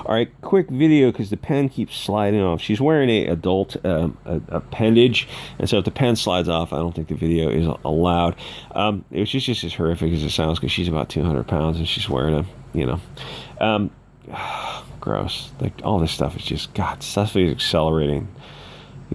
All right, quick video because the pen keeps sliding off. She's wearing a adult appendage, and so if the pen slides off, I don't think the video is allowed. It was just as horrific as it sounds because she's about 200 pounds and she's wearing gross. Like all this stuff is just stuff is accelerating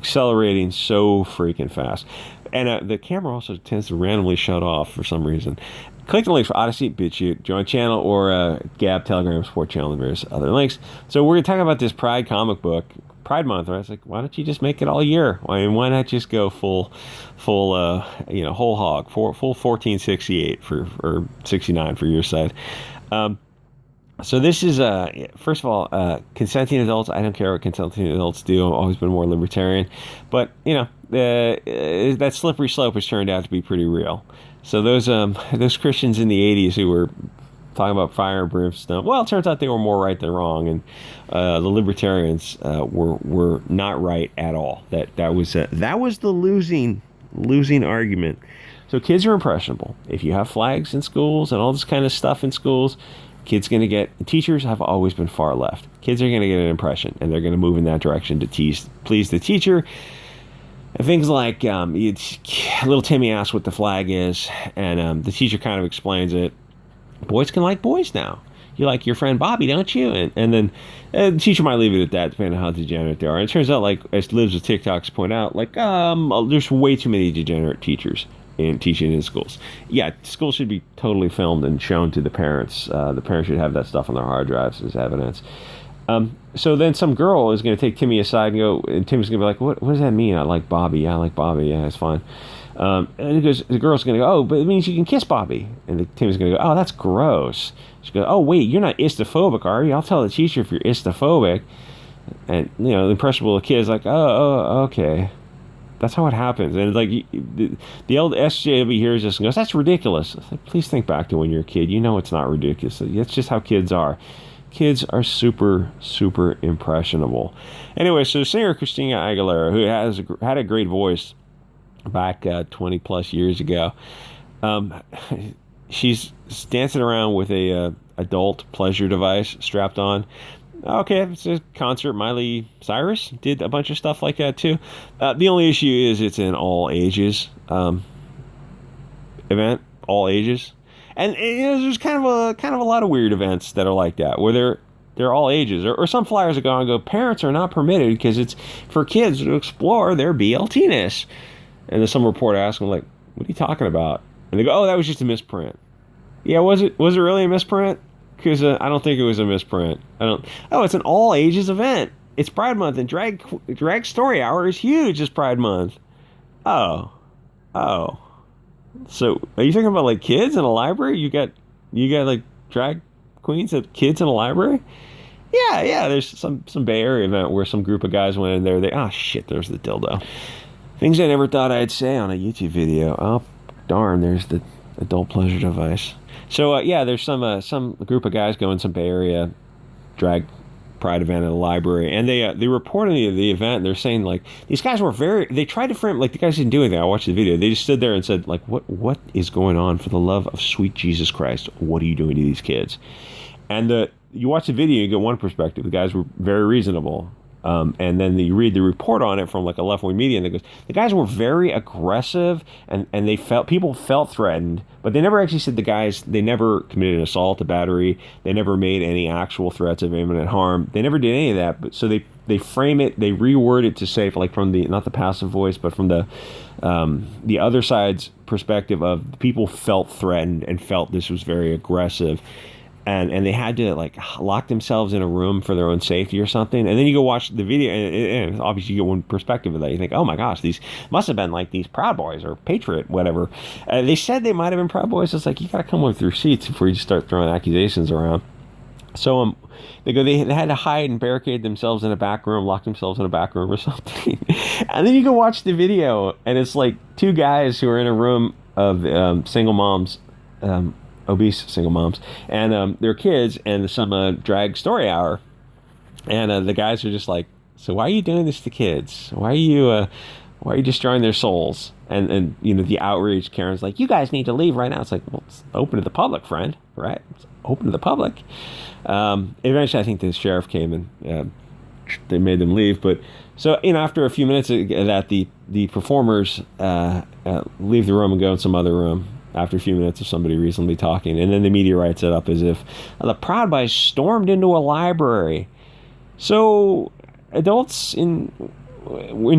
so freaking fast. And the camera also tends to randomly shut off for some reason. Click the links for Odyssey, BitChute, join channel, or Gab, Telegram, support channel, and various other links. So we're going to talk about this Pride comic book, Pride Month, right? It's like, why don't you just make it all year? I mean, why not just go full, whole hog, full 1468 or 69 for your side. So this is, first of all, consenting adults. I don't care what consenting adults do. I've always been more libertarian. But, that slippery slope has turned out to be pretty real. So those Christians in the 80s who were talking about fire and brimstone, well, it turns out they were more right than wrong. And the libertarians were not right at all. That was the losing argument. So kids are impressionable. If you have flags in schools and all this kind of stuff in schools, teachers have always been far left. Kids are going to get an impression, and they're going to move in that direction to please the teacher. And things like, little Timmy asks what the flag is, and the teacher kind of explains it. Boys can like boys now. You like your friend Bobby, don't you? And then the teacher might leave it at that, depending on how degenerate they are. And it turns out, like, as Lives with TikToks point out, like, there's way too many degenerate teachers in teaching in schools. Yeah, schools should be totally filmed and shown to the parents. The parents should have that stuff on their hard drives as evidence. So then some girl is going to take Timmy aside and Timmy's going to be like, what does that mean? I like Bobby. Yeah, I like Bobby. Yeah, it's fine. And the girl's going to go, oh, but it means you can kiss Bobby. And Timmy's going to go, oh, that's gross. She goes, oh, wait, you're not istophobic, are you? I'll tell the teacher if you're istophobic. And, the impressionable kid's like, oh, okay. That's how it happens. And like the old SJW hears this and goes, that's ridiculous. Like, please think back to when you're a kid. You know it's not ridiculous. It's just how kids are. Kids are super, super impressionable. Anyway, so singer Christina Aguilera, who had a great voice back 20 plus years ago, she's dancing around with a adult pleasure device strapped on. Okay, it's a concert. Miley Cyrus did a bunch of stuff like that too. The only issue is it's an all ages event, all ages, and there's kind of a lot of weird events that are like that where they're all ages, or some flyers that go on and go, parents are not permitted because it's for kids to explore their BLT-ness. And then some reporter asks them, like, what are you talking about? And they go, oh, that was just a misprint. Yeah, was it really a misprint? Because I don't think it was a misprint. Oh, it's an all ages event. It's Pride Month, and drag story hour is huge this Pride Month. Oh. So are you thinking about like kids in a library? You got like drag queens of kids in a library? Yeah. There's some Bay Area event where some group of guys went in there. There's the dildo. Things I never thought I'd say on a YouTube video. Oh, darn, there's the adult pleasure device. So, there's some group of guys going to some Bay Area drag pride event at a library, and they reported the event, and they're saying, like, these guys were they tried to frame, like, the guys didn't do anything. I watched the video. They just stood there and said, like, what is going on? For the love of sweet Jesus Christ, what are you doing to these kids? And you watch the video, you get one perspective. The guys were very reasonable. And then you read the report on it from like a left-wing media, and it goes, the guys were very aggressive, and people felt threatened, but they never actually said they never committed an assault, a battery, they never made any actual threats of imminent harm. They never did any of that, but so they frame it, they reword it to say, like, from the, not the passive voice, but from the other side's perspective of people felt threatened and felt this was very aggressive. And they had to, like, lock themselves in a room for their own safety or something. And then you go watch the video, and obviously you get one perspective of that. You think, oh my gosh, these must have been like these Proud Boys or Patriot, whatever. They said they might have been Proud Boys. It's like, you got to come with receipts before you just start throwing accusations around. So they had to hide and barricade themselves in a back room, lock themselves in a back room or something. And then you go watch the video, and it's like two guys who are in a room of single moms, obese single moms, and their kids, and some drag story hour. And the guys are just like, so why are you doing this to kids? Why are you destroying their souls? And the outraged Karen's like, you guys need to leave right now. It's like, well, it's open to the public, friend, right? It's open to the public. Eventually, I think the sheriff came and they made them leave. But so, after a few minutes that the performers leave the room and go in some other room after a few minutes of somebody reasonably talking. And then the media writes it up as if the Proud Boys stormed into a library. So adults in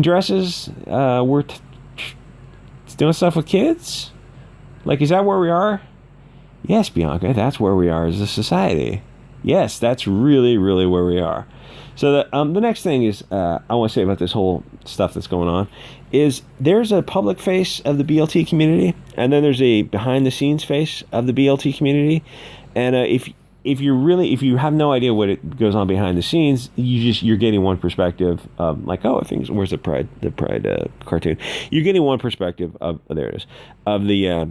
dresses were doing stuff with kids? Like, is that where we are? Yes, Bianca, that's where we are as a society. Yes, that's really, really where we are. So the next thing is I want to say about this whole stuff that's going on is there's a public face of the BLT community, and then there's a behind-the-scenes face of the BLT community. And if you have no idea what it goes on behind the scenes, you're getting one perspective of like, oh, things. Where's the Pride cartoon? You're getting one perspective of there it is of the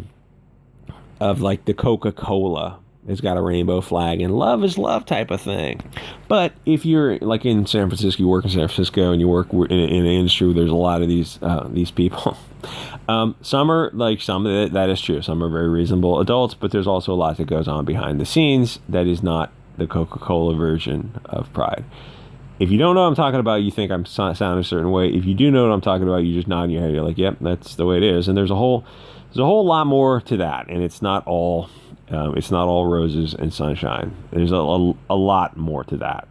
of like the Coca-Cola. It's got a rainbow flag and love is love type of thing. But if you're like in San Francisco, you work in San Francisco and you work in an industry where there's a lot of these people. Some are like that is true. Some are very reasonable adults, but there's also a lot that goes on behind the scenes that is not the Coca-Cola version of Pride. If you don't know what I'm talking about, you think I'm sounding a certain way. If you do know what I'm talking about, you just nod in your head. You're like, yep, that's the way it is. And there's a whole lot more to that, and it's not all roses and sunshine. There's a lot more to that.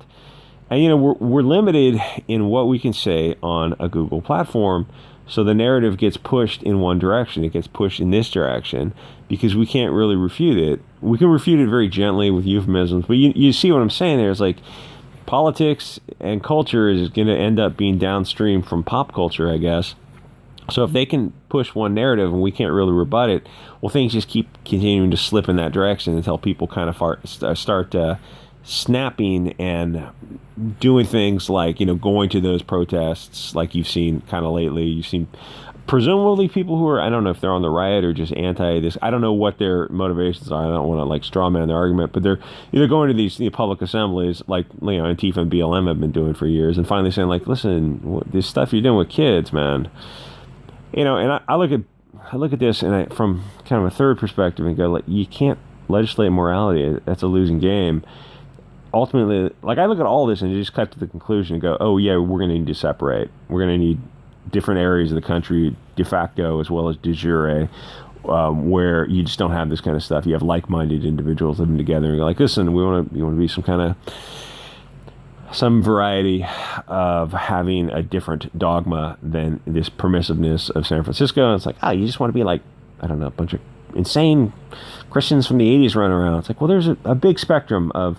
And we're limited in what we can say on a Google platform. So the narrative gets pushed in one direction. It gets pushed in this direction because we can't really refute it. We can refute it very gently with euphemisms, but you see what I'm saying there. It's like politics and culture is going to end up being downstream from pop culture, I guess. So if they can push one narrative and we can't really rebut it, well, things just keep continuing to slip in that direction until people kind of start snapping and doing things like, going to those protests like you've seen kind of lately. You've seen presumably people who are, I don't know if they're on the right or just anti this. I don't know what their motivations are. I don't want to like straw man their argument, but they're either going to these public assemblies like Antifa and BLM have been doing for years and finally saying like, listen, this stuff you're doing with kids, man. And I look at this and from kind of a third perspective and go like, you can't legislate morality. That's a losing game. Ultimately, like I look at all this and just cut to the conclusion and go, oh yeah, we're going to need to separate. We're going to need different areas of the country de facto as well as de jure, where you just don't have this kind of stuff. You have like-minded individuals living together and you're like, listen, you want to be some variety of having a different dogma than this permissiveness of San Francisco. And it's like, you just want to be like, I don't know, a bunch of insane Christians from the 80s running around. It's like, well, there's a big spectrum of,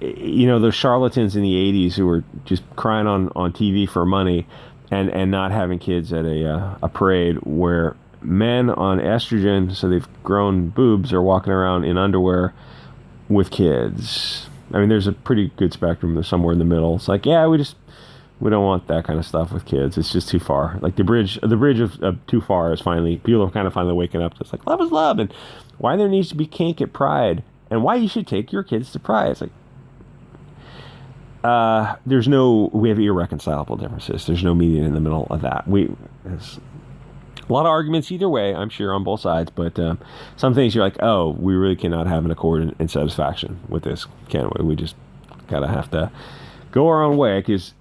those charlatans in the 80s who were just crying on TV for money and not having kids at a parade where men on estrogen, so they've grown boobs, are walking around in underwear with kids. I mean, there's a pretty good spectrum. There's somewhere in the middle. It's like, yeah, we don't want that kind of stuff with kids. It's just too far. Like the bridge of too far is people are kind of finally waking up to it's like, love is love. And why there needs to be kink at Pride and why you should take your kids to Pride. It's like, we have irreconcilable differences. There's no median in the middle of that. There's a lot of arguments either way, I'm sure, on both sides, but some things you're like, oh, we really cannot have an accord and satisfaction with this, can we? We just gotta have to go our own way, because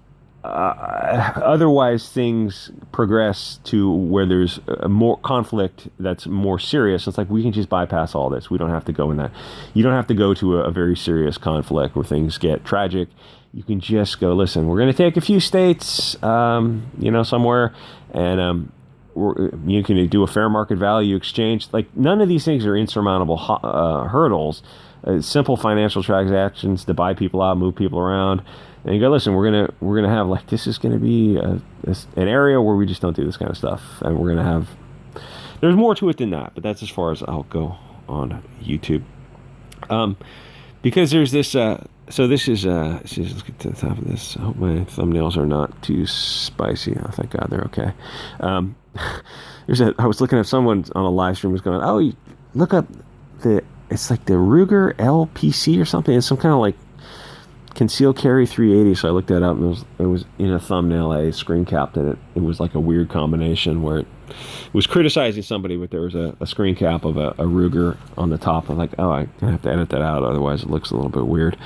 otherwise things progress to where there's more conflict that's more serious. It's like we can just bypass all this. We don't have to go in that. You don't have to go to a very serious conflict where things get tragic. You can just go, listen, we're going to take a few states, somewhere, and you can do a fair market value exchange. Like none of these things are insurmountable hurdles. Simple financial transactions to buy people out, move people around, and you go, listen, we're gonna have like this is gonna be an area where we just don't do this kind of stuff, and we're gonna have. There's more to it than that, but that's as far as I'll go on YouTube. Because there's this. So this is. Let's get to the top of this. I hope my thumbnails are not too spicy. Oh, thank God they're okay. I was looking at someone on a live stream was going, oh, you look up it's like the Ruger LPC or something. It's some kind of like conceal carry 380. So I looked that up, and it was in a thumbnail. I screen capped it. It was like a weird combination where it was criticizing somebody, but there was a screen cap of a Ruger on the top. I'm like, oh, I have to edit that out, otherwise it looks a little bit weird.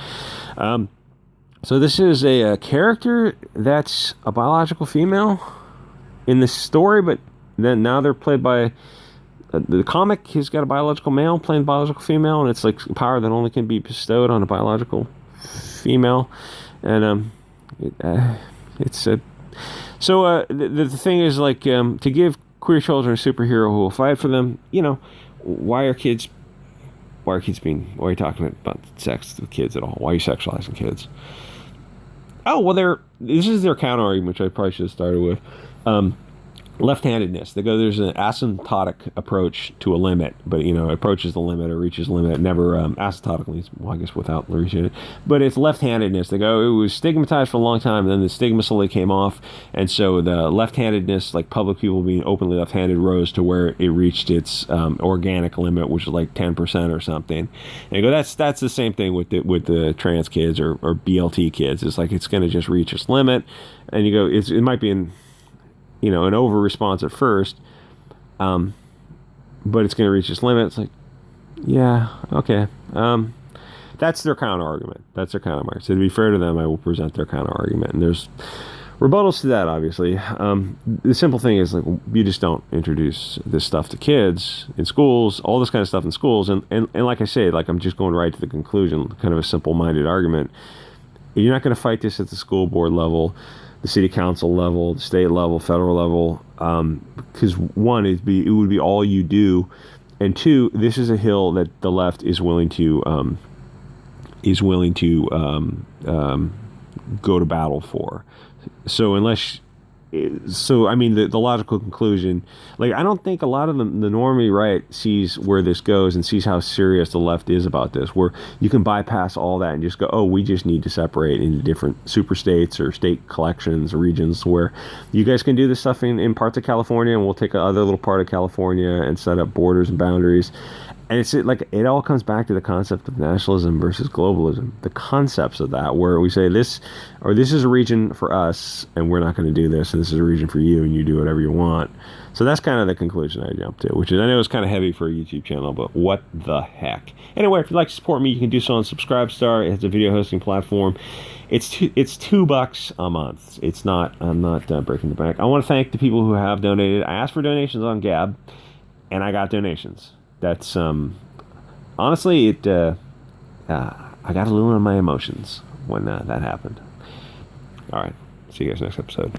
So this is a character that's a biological female in the story, but then now they're played by the comic. He's got a biological male playing biological female, and it's like power that only can be bestowed on a biological female. And it's a the thing is, like, to give queer children a superhero who will fight for them. You know, why are you talking about sex with kids at all? Why are you sexualizing kids? Oh, well, this is their counter argument, which I probably should have started with. Left-handedness. They go, there's an asymptotic approach to a limit, but, you know, approaches the limit or reaches the limit, never asymptotically, well, I guess without reaching it. But it's left-handedness. They go, it was stigmatized for a long time, and then the stigma slowly came off, and so the left-handedness, like public people being openly left-handed, rose to where it reached its organic limit, which is like 10% or something. And you go, that's the same thing with the trans kids or BLT kids. It's like it's going to just reach its limit, and you go, it might be an over response at first, but it's going to reach its limit. It's like, yeah, okay. That's their counter argument. So to be fair to them, I will present their counter argument, and there's rebuttals to that, obviously. The simple thing is, like, you just don't introduce this stuff to kids in schools, all this kind of stuff in schools, and like I say, like, I'm just going right to the conclusion, kind of a simple-minded argument. You're not going to fight this at the school board level, the city council level, the state level, federal level, because one, it would be all you do, and two, this is a hill that the left is willing to go to battle for. So I mean, the logical conclusion, like, I don't think a lot of the normie right sees where this goes and sees how serious the left is about this, where you can bypass all that and just go, oh, we just need to separate into different super states or state collections or regions where you guys can do this stuff in parts of California, and we'll take another little part of California and set up borders and boundaries. And it's like, it all comes back to the concept of nationalism versus globalism, the concepts of that, where we say this is a region for us, and we're not going to do this, and this is a region for you, and you do whatever you want. So that's kind of the conclusion I jumped to, which is, I know it's kind of heavy for a YouTube channel, but what the heck. Anyway, if you'd like to support me, you can do so on Subscribestar. It's a video hosting platform. It's $2 a month. It's not, I'm not breaking the bank. I want to thank the people who have donated. I asked for donations on Gab, and I got donations. That's honestly, I got a little on my emotions when that happened. All right, see you guys next episode.